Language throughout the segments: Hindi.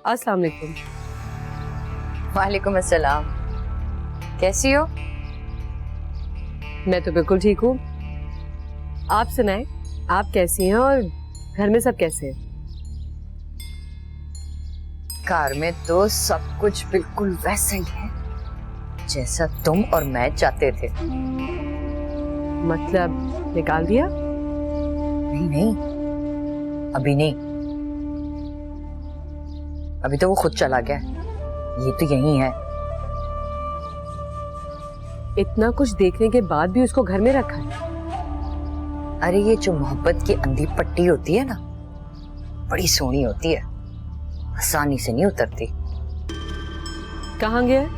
अस्सलाम वालेकुम। वालेकुम अस्सलाम। कैसी हो? मैं तो बिल्कुल ठीक हूँ। आप सुनाएं, आप कैसी हैं और घर में सब कैसे हैं? कार में तो सब कुछ बिल्कुल वैसा ही है जैसा तुम और मैं चाहते थे। मतलब निकाल दिया? नहीं नहीं, अभी नहीं। अभी तो वो खुद चला गया। ये तो यही है। इतना कुछ देखने के बाद भी उसको घर में रखा है? अरे ये जो मोहब्बत की अंधी पट्टी होती है ना, बड़ी सोहनी होती है, आसानी से नहीं उतरती। कहाँ गया है?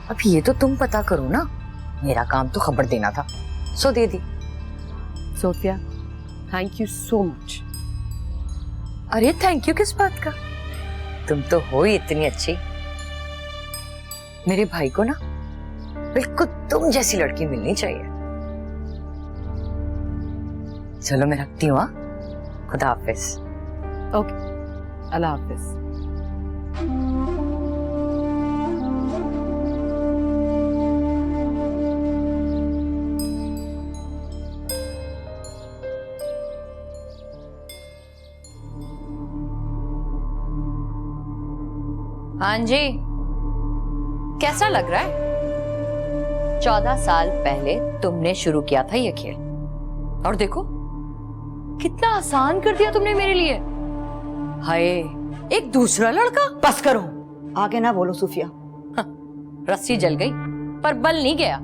अब ये तो तुम पता करो ना। मेरा काम तो खबर देना था, सो दे दी। Sophia, thank you so much. अरे थैंक यू किस बात का? तुम तो हो ही इतनी अच्छी। मेरे भाई को ना बिल्कुल तुम जैसी लड़की मिलनी चाहिए। चलो मैं रखती हूँ। खुदा हाफिज। ओके, अल्लाह हाफिज। हाँ जी, कैसा लग रहा है? 14 साल पहले तुमने शुरू किया था ये खेल, और देखो कितना आसान कर दिया तुमने मेरे लिए। हाय, एक दूसरा लड़का। बस करो, आगे ना बोलो सूफिया। रस्सी जल गई पर बल नहीं गया।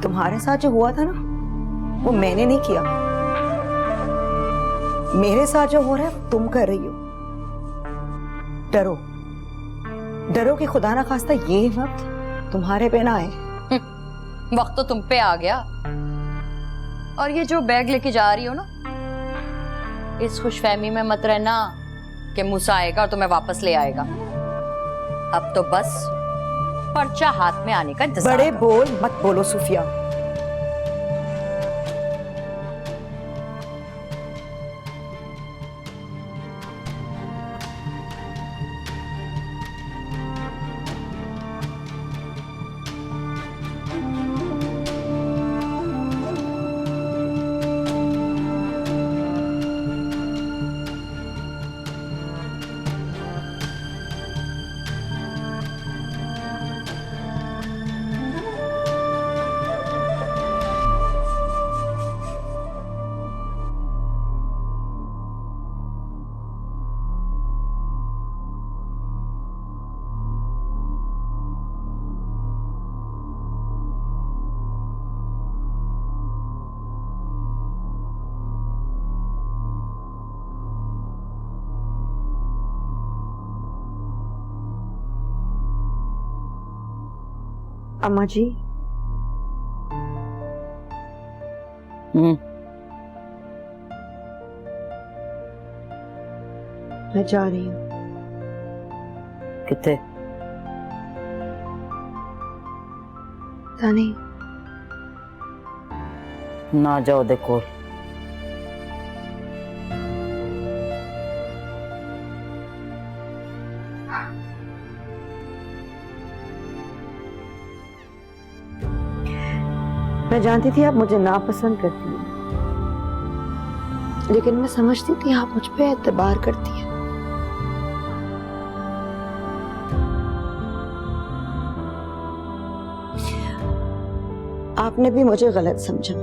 तुम्हारे साथ जो हुआ था ना, वो मैंने नहीं किया। मेरे साथ जो हो रहा है वो तुम कर रही हो। डरो, डरो कि खुदा ना खास्ता ये वक्त तुम्हारे पे ना आए। वक्त तो तुम पे आ गया। और ये जो बैग लेके जा रही हो ना, इस खुशफहमी में मत रहना कि मूसा आएगा और तुम्हें वापस ले आएगा। अब तो बस पर्चा हाथ में आने का इंतजार बड़े करो। बोल मत बोलो सूफिया। अम्मा जी, मैं जा रही हूँ। कितने? पता नहीं। ना जाओ, देखो मैं जानती थी आप मुझे नापसंद करती हैं, लेकिन मैं समझती थी आप मुझ पे एतबार करती हैं। आपने भी मुझे गलत समझा।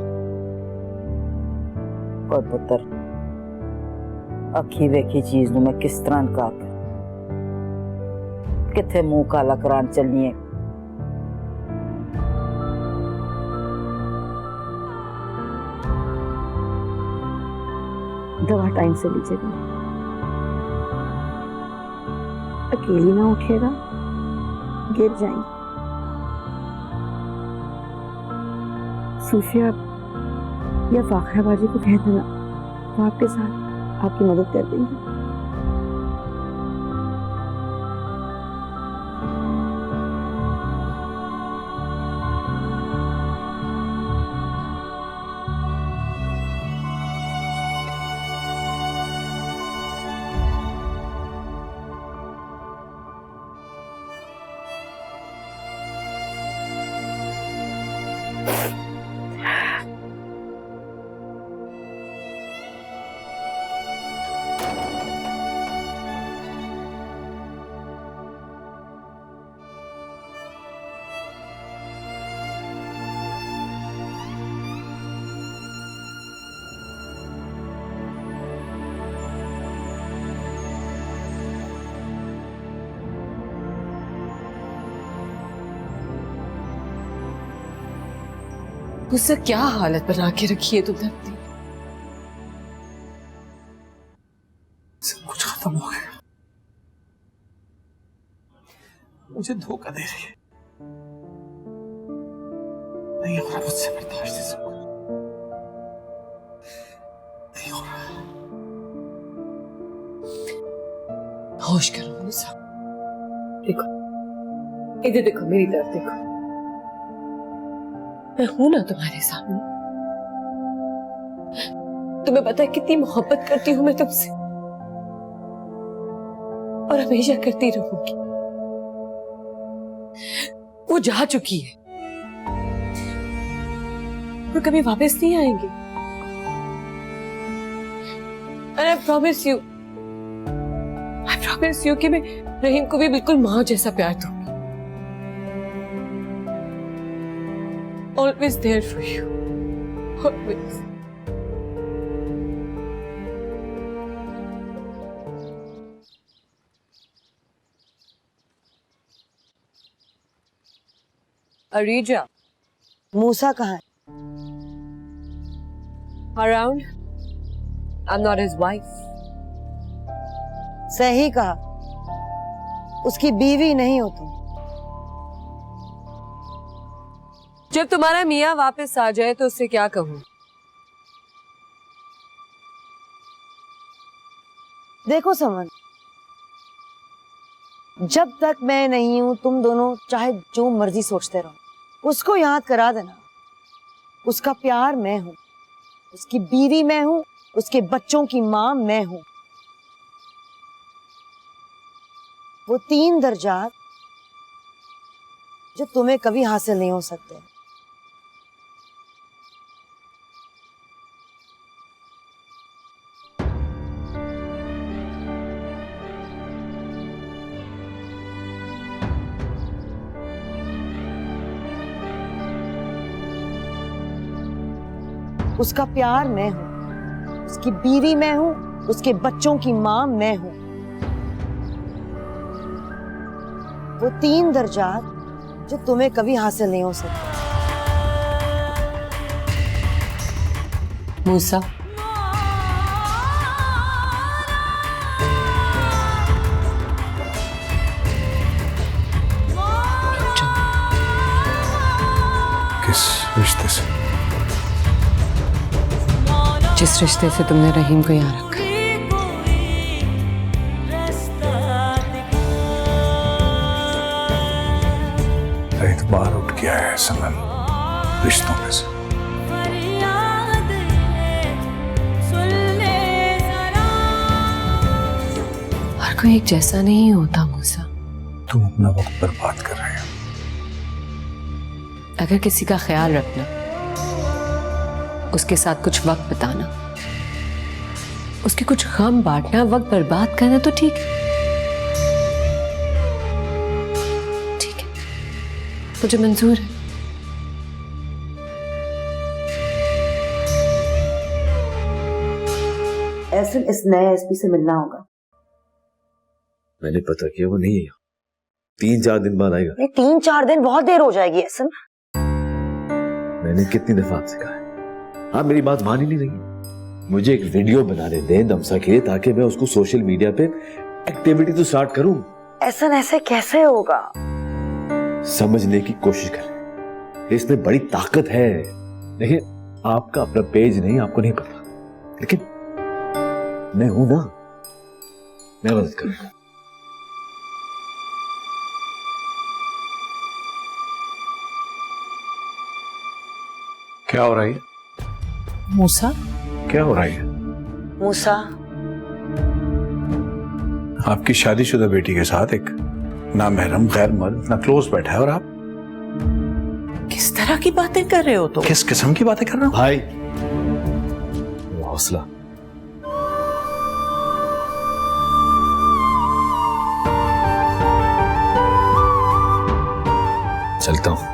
और पुत्र, अखी वेखी चीज नु मैं किस तरह इनकार कर? किथे मुंह काला करान चलनी है? दवा टाइम से लीजिएगा। अकेली ना उठिएगा, गिर जाएंगी। सूफिया या फाखराबाजी को कह देना, तो आपके साथ आपकी मदद कर देंगी। मुझसे क्या हालत बना के रखी है तुमने अपनी। सब कुछ खत्म हो गया। मुझे धोखा दे रही है। नहीं हो रहा मुझसे बर्दाश्त है सब कुछ। नहीं हो रहा। होश करो मूसा। देखो इधर देखो, मेरी तरफ देखो। मैं हूं ना तुम्हारे सामने। तुम्हें पता है कितनी मोहब्बत करती हूं मैं तुमसे, और हमेशा करती रहूंगी। वो जा चुकी है, वो कभी वापस नहीं आएंगे। And I promise you कि मैं रहीम को भी बिल्कुल माँ जैसा प्यार दूंगी। Always there for you. Always. अरीजा, मूसा कहाँ है? around. I'm not his wife. सही कहा, उसकी बीवी नहीं हो तुम। जब तुम्हारा मियाँ वापस आ जाए तो उससे क्या कहूँ? देखो समन, जब तक मैं नहीं हूं तुम दोनों चाहे जो मर्जी सोचते रहो। उसको याद करा देना, उसका प्यार मैं हूं, उसकी बीवी मैं हूं, उसके बच्चों की मां मैं हूं। वो 3 दर्जात जो तुम्हें कभी हासिल नहीं हो सकते। उसका प्यार मैं हूं, उसकी बीवी मैं हूं, उसके बच्चों की मां मैं हूं। वो 3 दर्जात जो तुम्हें कभी हासिल नहीं हो सकते। मूसा, किस रिश्ते से? जिस रिश्ते से तुमने रहीम को यहाँ रखा। एतबार उठ गया है समन रिश्तों में से। हर कोई एक जैसा नहीं होता मूसा। तुम अपना वक्त बर्बाद कर रहे हो। अगर किसी का ख्याल रखना, उसके साथ कुछ वक्त बिताना, उसके कुछ गम बांटना, वक्त बर्बाद करना, तो ठीक है, ठीक है, मुझे मंजूर है। ऐसे इस नए एसपी से मिलना होगा। मैंने पता किया वो नहीं है, 3-4 दिन बाद आएगा। नहीं, 3-4 दिन बहुत देर हो जाएगी ऐसे। मैंने कितनी दफा आपसे कहा है, आप मेरी बात मान ही नहीं रही। मुझे एक वीडियो बनाने दें दमसा के लिए, ताकि मैं उसको सोशल मीडिया पे एक्टिविटी तो स्टार्ट करूं। ऐसे कैसे होगा? समझने की कोशिश करें, इसमें बड़ी ताकत है। देखिए, आपका अपना पेज नहीं, आपको नहीं पता, लेकिन मैं हूं ना, मैं मदद करूंगा। क्या हो रहा है? मूसा, क्या हो रहा है? मूसा, आपकी शादीशुदा बेटी के साथ एक ना महरम गैर मर्द ना क्लोज बैठा है, और आप किस तरह की बातें कर रहे हो? तो किस किस्म की बातें कर रहे हो? भाई, हौसला। चलता हूं।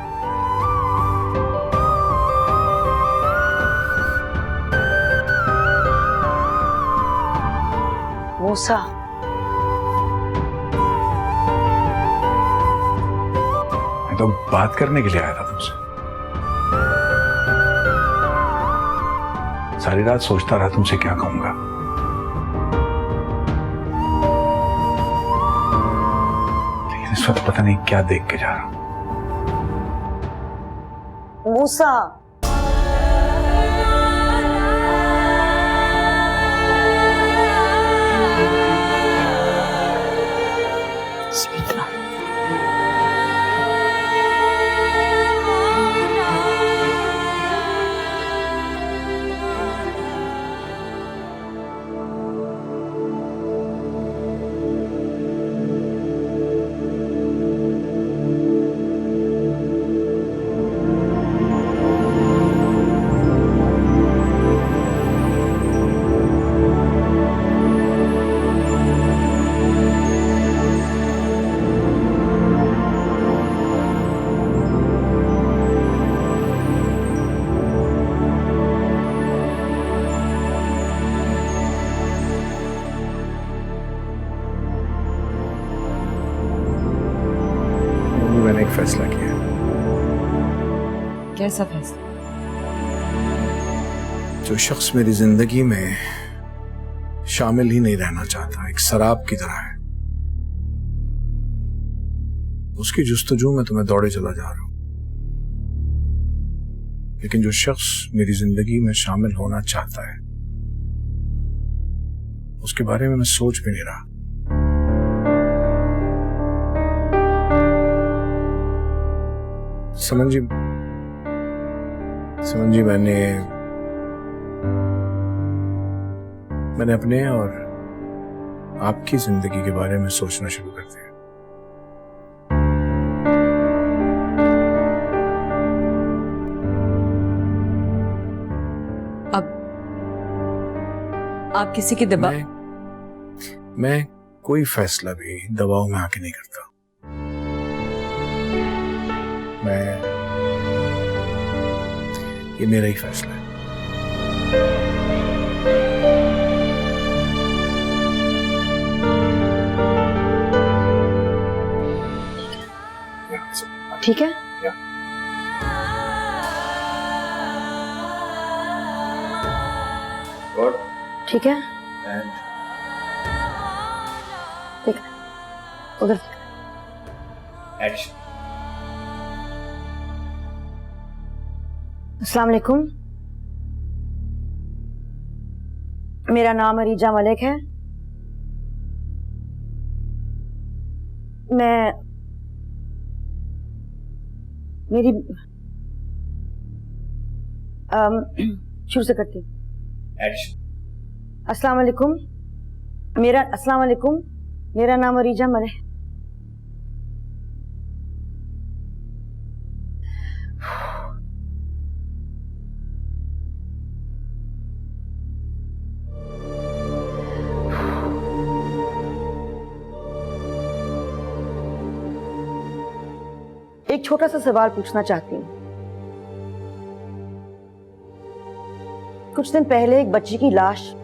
मूसा, मैं तो बात करने के लिए आया था तुमसे। सारी रात सोचता रहा तुमसे क्या कहूंगा। लेकिन इस वक्त पता नहीं क्या देख के जा रहा हूं। मूसा, मैंने एक फैसला किया। कैसा फैसला? जो शख्स मेरी जिंदगी में शामिल ही नहीं रहना चाहता, एक शराब की तरह है, उसकी जुस्तजू में तो मैं दौड़े चला जा रहा हूं। लेकिन जो शख्स मेरी जिंदगी में शामिल होना चाहता है, उसके बारे में मैं सोच भी नहीं रहा। समन जी, मैंने अपने और आपकी जिंदगी के बारे में सोचना शुरू कर दिया। अब आप किसी की दबाव? मैं कोई फैसला भी दबाव में आके नहीं करता। ये मेरा ही फैसला है। ठीक है? ठीक है? ठीक है, उधर अस्सलाम वालेकुम। मेरा नाम अरीजा मलिक है। शुरू से करती हूँ। अस्सलाम वालेकुम। मेरा नाम अरीजा मलिक। एक छोटा सा सवाल पूछना चाहती हूँ। कुछ दिन पहले एक बच्ची की लाश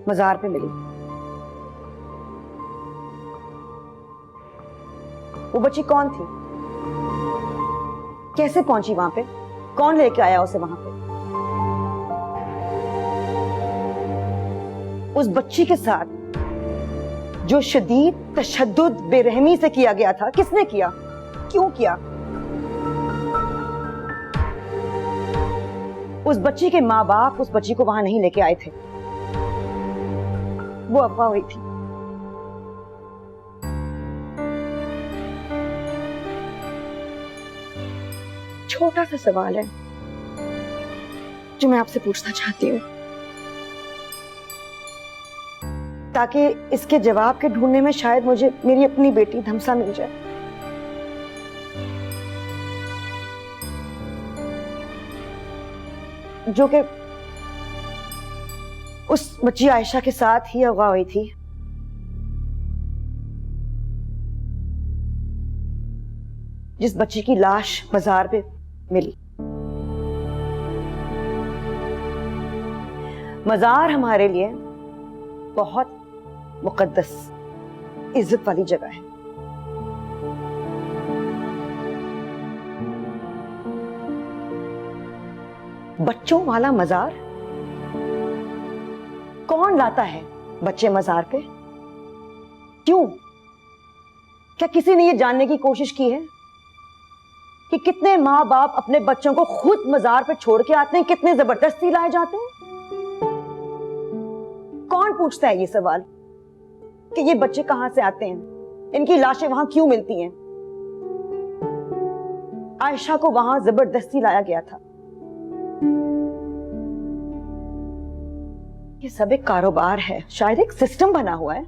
मजार पे मिली। वो बच्ची कौन थी? कैसे पहुंची वहां पे? कौन लेके आया उसे वहां पे? उस बच्ची के साथ जो शदीद तशद्दुद बेरहमी से किया गया था, किसने किया? क्यों किया? उस बच्ची के माँ बाप उस बच्ची को वहां नहीं लेके आए थे। वो अफवाह हुई थी। छोटा सा सवाल है जो मैं आपसे पूछना चाहती हूँ, ताकि इसके जवाब के ढूंढने में शायद मुझे मेरी अपनी बेटी धमसा मिल जाए। जो कि उस बच्ची आयशा के साथ ही अगवा हुई थी। जिस बच्ची की लाश मजार पे मिली। मजार हमारे लिए बहुत मुकद्दस, इज्जत वाली जगह है। बच्चों वाला मजार कौन लाता है बच्चे मजार पे? क्यों? क्या किसी ने ये जानने की कोशिश की है कि कितने माँ बाप अपने बच्चों को खुद मजार पे छोड़ के आते हैं, कितने जबरदस्ती लाए जाते हैं? कौन पूछता है ये सवाल कि ये बच्चे कहां से आते हैं, इनकी लाशें वहां क्यों मिलती हैं? आयशा को वहां जबरदस्ती लाया गया था। ये सब एक कारोबार है, शायद एक सिस्टम बना हुआ है।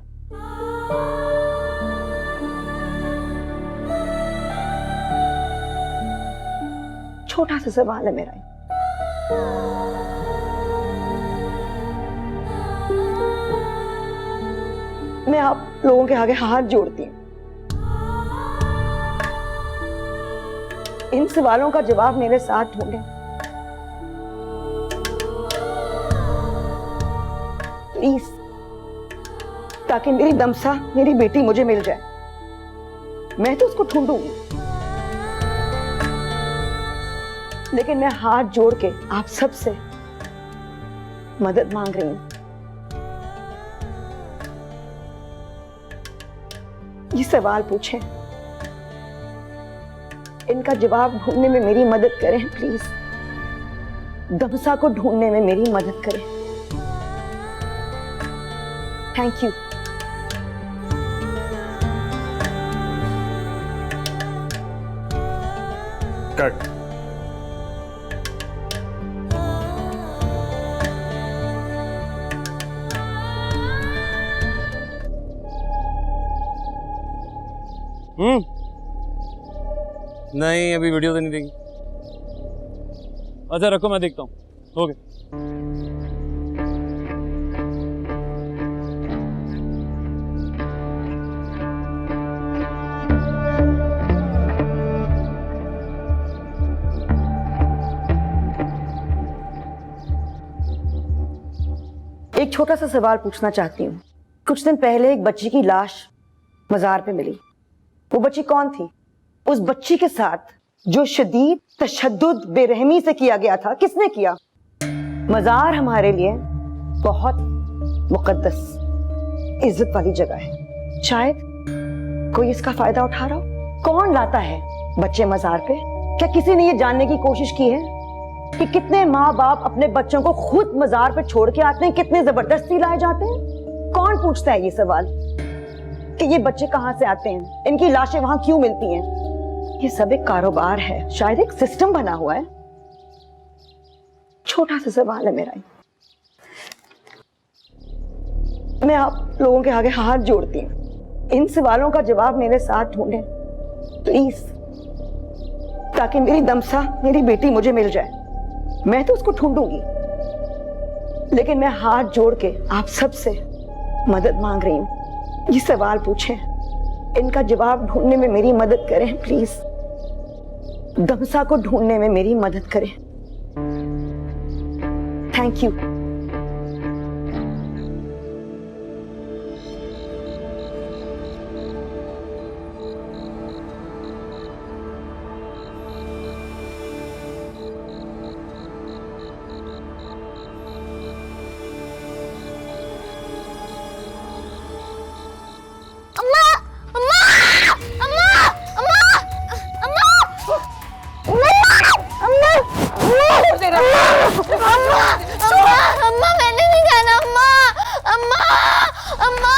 छोटा सा सवाल है मेरा। मैं आप लोगों के आगे हाथ जोड़ती हूं, इन सवालों का जवाब मेरे साथ ढूंढें। प्लीज, ताकि मेरी दमसा, मेरी बेटी मुझे मिल जाए। मैं तो उसको ढूंढूंगी, लेकिन मैं हाथ जोड़ के आप सबसे मदद मांग रही हूं। ये सवाल पूछें, इनका जवाब ढूंढने में मेरी मदद करें प्लीज। दमसा को ढूंढने में मेरी मदद करें। Thank you. कट। नहीं, अभी वीडियो तो नहीं देखी। अच्छा रखो, मैं देखता हूँ। ओके। एक छोटा सा सवाल पूछना चाहती हूँ। कुछ दिन पहले एक बच्ची की लाश मजार पे मिली। वो बच्ची कौन थी? उस बच्ची के साथ जो शदीद तशद्दुद बेरहमी से किया गया था, किसने किया? मजार हमारे लिए बहुत मुकद्दस, इज्जत वाली जगह है। शायद कोई इसका फायदा उठा रहा हो। कौन लाता है बच्चे मजार पे? क्या किसी ने ये जानने की कोशिश की है कि कितने माँ बाप अपने बच्चों को खुद मजार पे छोड़ के आते हैं, कितने जबरदस्ती लाए जाते हैं? कौन पूछता है ये सवाल कि ये बच्चे कहां से आते हैं, इनकी लाशें वहां क्यों मिलती हैं? ये सब एक कारोबार है, शायद एक सिस्टम बना हुआ है। छोटा सा सवाल है मेरा। मैं आप लोगों के आगे हाथ जोड़ती हूँ, इन सवालों का जवाब मेरे साथ ढूंढें प्लीज, ताकि मेरी दमसा, मेरी बेटी मुझे मिल जाए। मैं तो उसको ढूंढूंगी, लेकिन मैं हाथ जोड़ के आप सबसे मदद मांग रही हूँ। ये सवाल पूछें, इनका जवाब ढूंढने में मेरी मदद करें प्लीज। दमसा को ढूंढने में मेरी मदद करें। Thank you. अम्मा मैंने नहीं खाना। अम्मा अम्मा अम्मा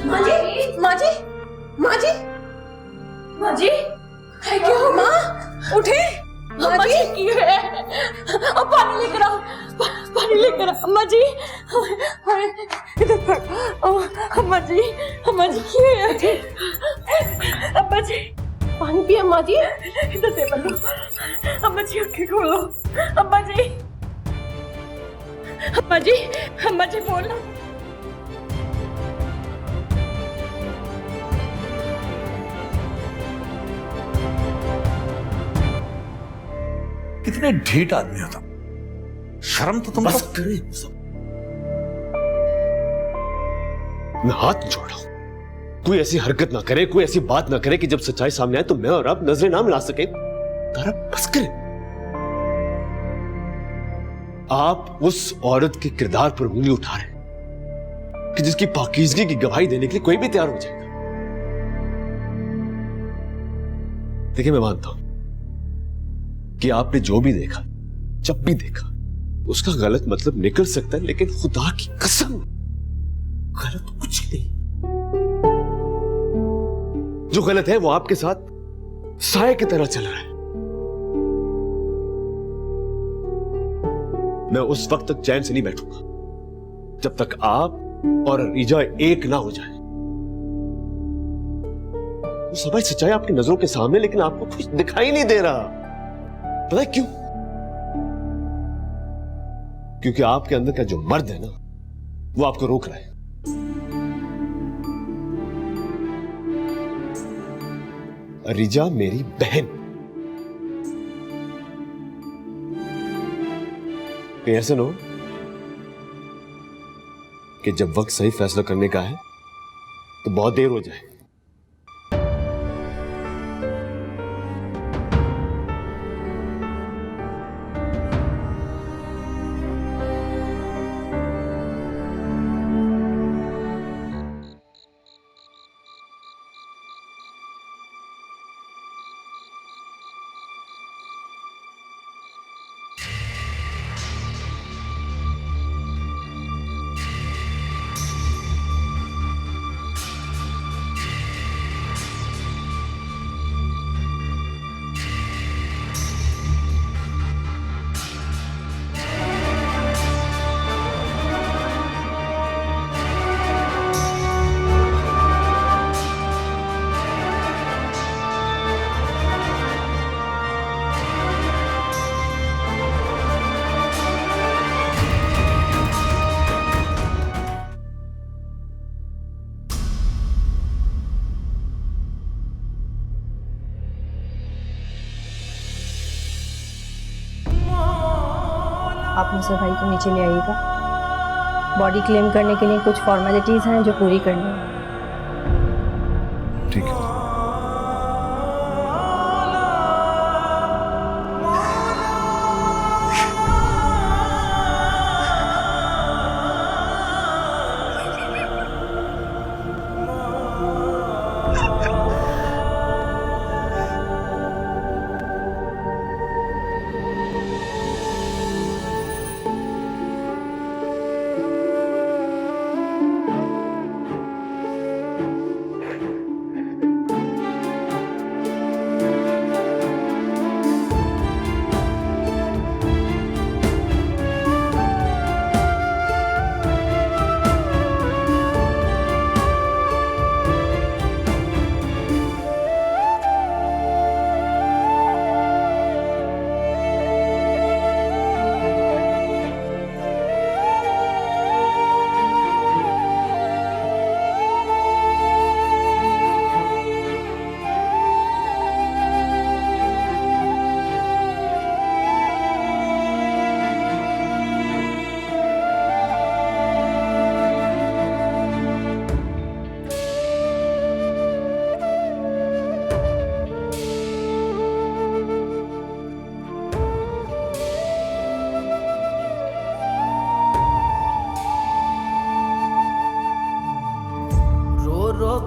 माँ जी, माँ जी, माँ जी, माँ जी, है क्या हो? माँ उठे। अम्मा जी की है? अब पानी लेकर आओ, पानी लेकर आओ। अम्मा जी, इधर अम्मा जी, अम्मा जी की है? अम्मा जी पानी पिए। अम्मा जी इधर से बनो। अम्मा जी आंखें खोलो। अम्मा जी, अम्मा जी, अम्मा जी बोलो। कितने ढीठ आदमी हो तुम। शर्म तो तुम बस करे। मैं हाथ जोड़ रहा हूं, कोई ऐसी हरकत ना करे, कोई ऐसी बात ना करे कि जब सच्चाई सामने आए तो मैं और आप नजरें ना मिला सके। तारा बस करें। आप उस औरत के किरदार पर उंगली उठा रहे हैं कि जिसकी पाकीज़गी की गवाही देने के लिए कोई भी तैयार हो जाएगा। देखिए, मैं मानता हूं कि आपने जो भी देखा, जब भी देखा, उसका गलत मतलब निकल सकता है, लेकिन खुदा की कसम गलत कुछ नहीं। जो गलत है वो आपके साथ साए की तरह चल रहा है। मैं उस वक्त तक चैन से नहीं बैठूंगा जब तक आप और रीजा एक ना हो जाए। वो सब सच्चाई आपकी नजरों के सामने, लेकिन आपको कुछ दिखाई नहीं दे रहा। पता है क्यों? क्योंकि आपके अंदर का जो मर्द है ना, वो आपको रोक रहा है। रिजा मेरी बहन, कहीं ऐसा ना हो कि जब वक्त सही फैसला करने का है तो बहुत देर हो जाए। आप मुझसे भाई को नीचे ले आइएगा। बॉडी क्लेम करने के लिए कुछ फॉर्मेलिटीज हैं जो पूरी करनी है। ठीक है।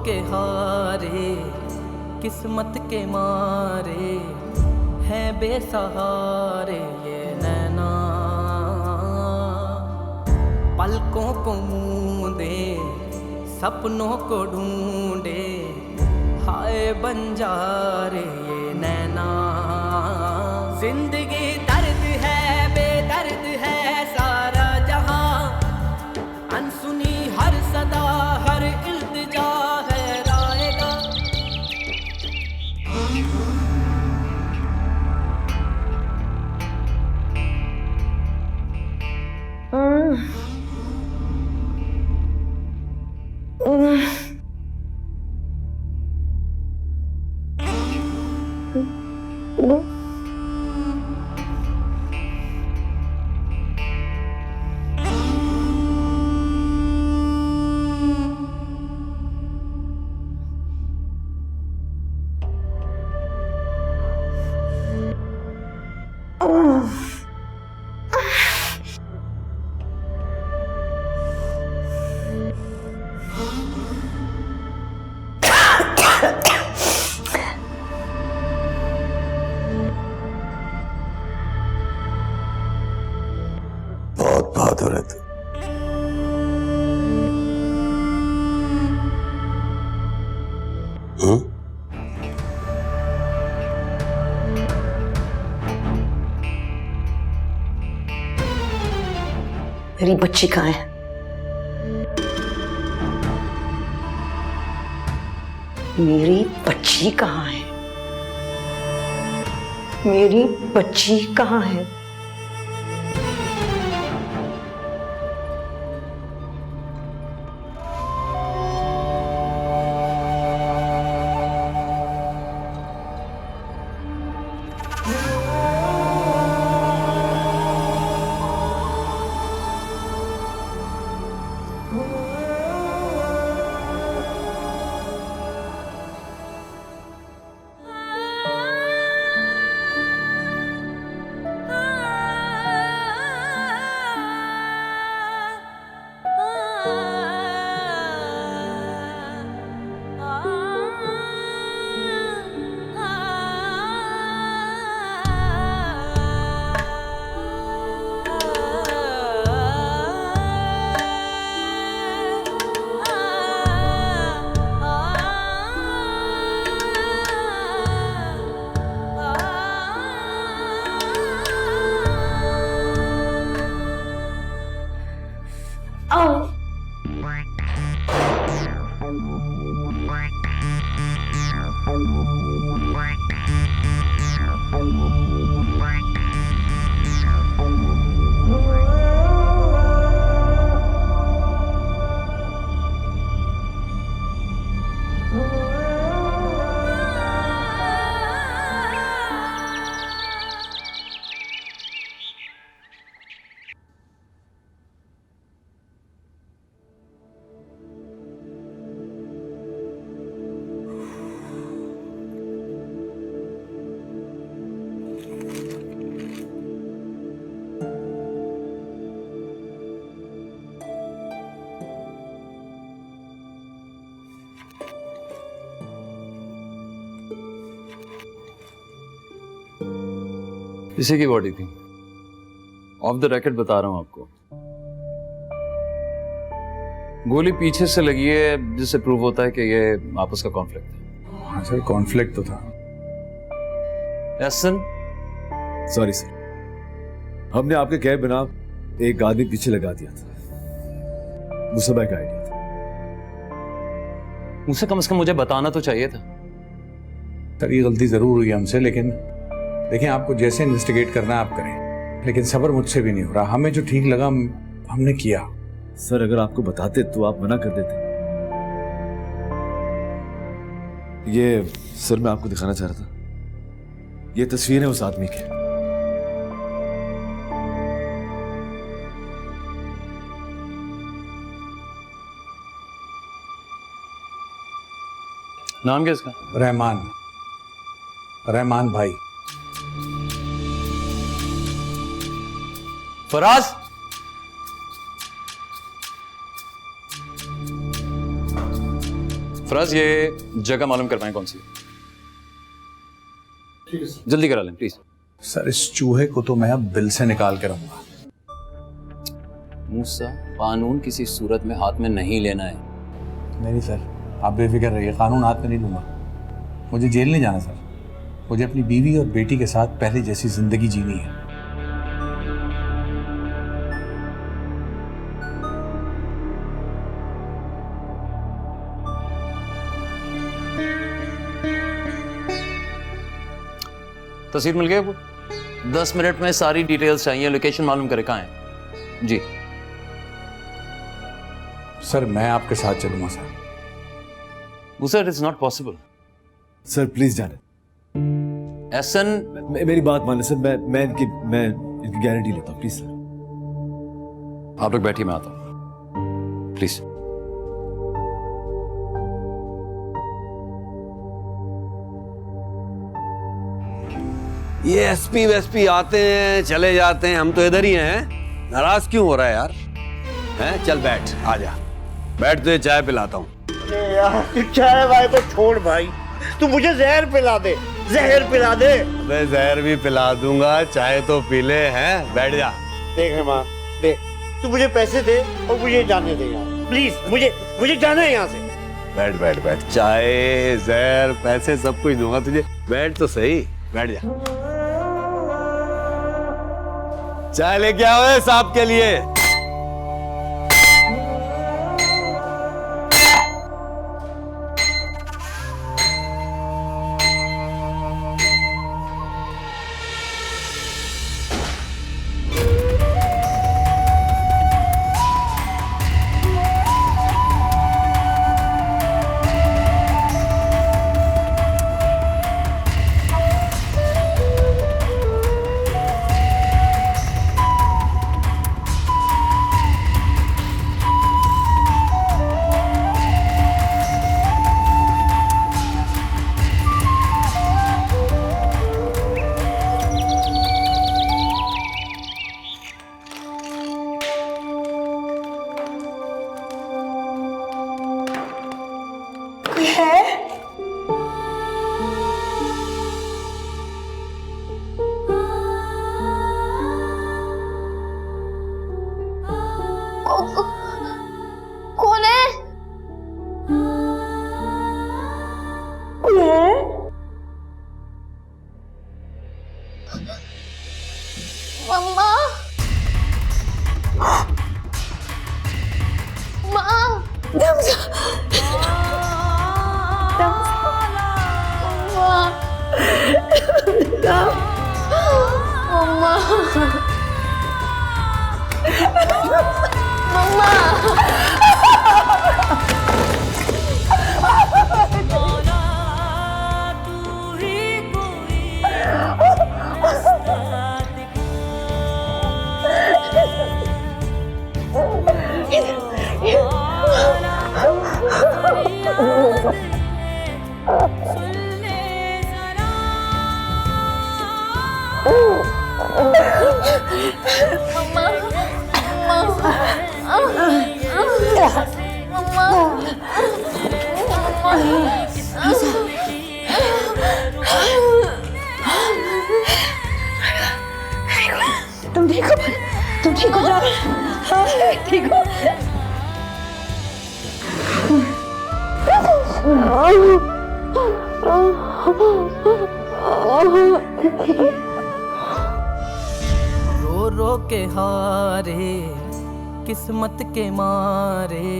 के हारे किस्मत के मारे हैं बेसहारे ये नैना, पलकों को मूंदे सपनों को ढूंढे हाय बंजारे ये नैना। जिंदगी दर्द है बेदर्द है सारा जहां, अनसुनी हर सदा हर इल्तिजा है रायगा। बात हो रही थी। मेरी बच्ची कहाँ है? मेरी बच्ची कहाँ है? मेरी बच्ची कहाँ है? इसी की बॉडी थी। ऑफ द रेकॉर्ड बता रहा हूं आपको, गोली पीछे से लगी है, जिससे प्रूव होता है कि ये आपस का कॉन्फ्लिक्ट है। हाँ सर, कॉन्फ्लिक्ट तो था। एहसन, सॉरी सर, हमने आपके कहे बिना एक आदमी पीछे लगा दिया था। मुसबा का आइडिया था। मुझसे कम से कम मुझे बताना तो चाहिए था। सर ये गलती जरूर हुई हमसे, लेकिन देखिए आपको जैसे इन्वेस्टिगेट करना है आप करें, लेकिन सब्र मुझसे भी नहीं हो रहा। हमें जो ठीक लगा हमने किया। सर अगर आपको बताते तो आप मना कर देते। ये सर मैं आपको दिखाना चाह रहा था, ये तस्वीर है उस आदमी की। नाम क्या इसका? रहमान भाई। फराज, फराज ये जगह मालूम कर पाए कौन सी? ठीक है सर। जल्दी करा लें प्लीज। सर इस चूहे को तो मैं अब दिल से निकाल के रहूंगा। मूसा, कानून किसी सूरत में हाथ में नहीं लेना है। नहीं सर, आप बेफिक्र रहिए, कानून हाथ में नहीं लूंगा। मुझे जेल नहीं जाना सर, मुझे अपनी बीवी और बेटी के साथ पहले जैसी जिंदगी जीनी है। तस्वीर मिल गई वो? 10 मिनट में सारी डिटेल्स चाहिए, लोकेशन मालूम करे कहाँ है। जी सर मैं आपके साथ चलूंगा sir. Musa, it is not possible. Sir please जाने। एहसन, मेरी बात माने सर, मैं इनकी गारंटी लेता हूँ, प्लीज सर। आप लोग बैठिए, मैं आता हूँ प्लीज। ये एसपी वेसपी आते हैं चले जाते हैं, हम तो इधर ही हैं। नाराज क्यों हो रहा है यार? हैं? चल बैठ, आजा बैठ, तुझे चाय पिलाता हूँ। यार चाय भाई तो छोड़ भाई, तू मुझे जहर पिला दे, जहर पिला दे। अबे जहर भी पिला दूंगा, चाय तो पी ले। हैं? बैठ जा। देख माँ, देख तू मुझे पैसे दे और मुझे जाने दे यार, प्लीज। मुझे जाना है यहाँ से। बैठ बैठ बैठ, चाय जहर पैसे सब कुछ दूंगा तुझे, बैठ तो सही, बैठ जा। चाय लेके आओ है साहब के लिए। कौन है? मम्मा, माँ, तुम ठीक हो? तुम ठीक हो जा? हाँ, ठीक हो? रो रो के हारे किस्मत के मारे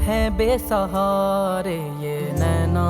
हैं बेसहारे ये नैना